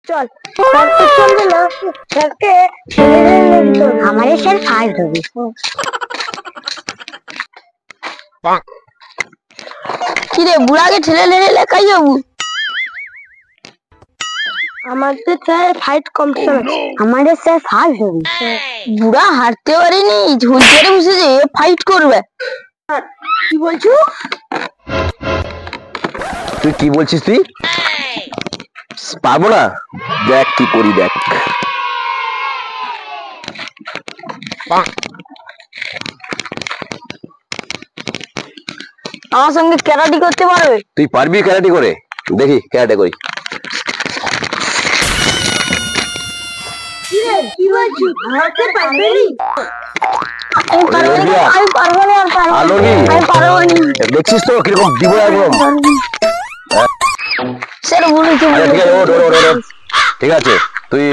चल सर तो चल ना सर के हमारे सर फाइट होगी কি রে বুড়াকে ঠেলে ঠেলে লেখাই যাবো हमारे सर फाइट कॉम्पिटिशन हमारे सर फाइट होगी বুড়া হারতে পারেনি ঝুল ছেড়ে বসেছে ফাইট করবে কি বলছো তুই কি বলছিস তুই পারবো না দেখ কি করি দেখ আমার সঙ্গে ক্যারাটি করতে পারবে তুই পারবি ক্যারাটে করে দেখি ক্যারাটে করি কি বলছো আমাকে পারবে আমি পারবো না আলোরি দেখছিস তো কিরকম দিব একদম স্যার বলেছি ঠিক আছে তুই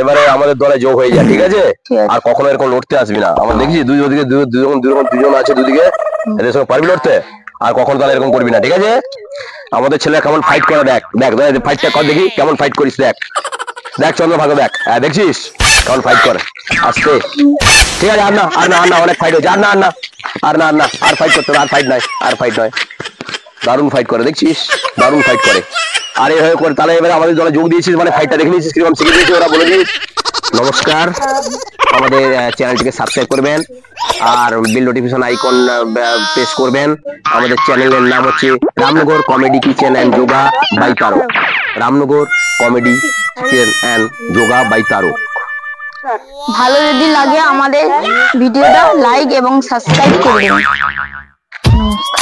এবারে আমাদের দলে যোগ হয়ে যা ঠিক আছে আর কখনো এরকম লড়তে আসবি না আমার দেখছিস দুজন আছে দুদিকে এদের সঙ্গে পারবি লড়তে আর কখনো তাহলে এরকম করবি না ঠিক আছে আমাদের ছেলে কেমন ফাইট করে দেখ দেখ ফাইটটা কর দেখি কেমন ফাইট করিস দেখ দেখ চন্দ্রভাগা দেখ দেখছিস কেমন ফাইট করে আস্তে ঠিক আছে আর না অনেক ফাইট হয়েছে আর ফাইট করতে আর ফাইট নয় দারুণ ফাইট করে দেখছিস দারুণ ফাইট করে আর এই হয়ে করে তাহলে এবারে আমাদের দলে যোগ দিয়েছিস মানে ফাইটটা দেখে নিয়েছিস কিরকম শিখে দিয়েছিস ওরা বলে দিস নমস্কার আমাদের চ্যানেলটিকে সাবস্ক্রাইব করবেন আর বেল নোটিফিকেশন আইকন প্রেস করবেন আমাদের চ্যানেলের নাম হচ্ছে Ramnagar comedy kitchen and yoga by Tarak Ramnagar comedy kitchen and yoga by Tarak ভালো যদি লাগে আমাদের ভিডিওটা লাইক এবং সাবস্ক্রাইব করবেন নমস্কার।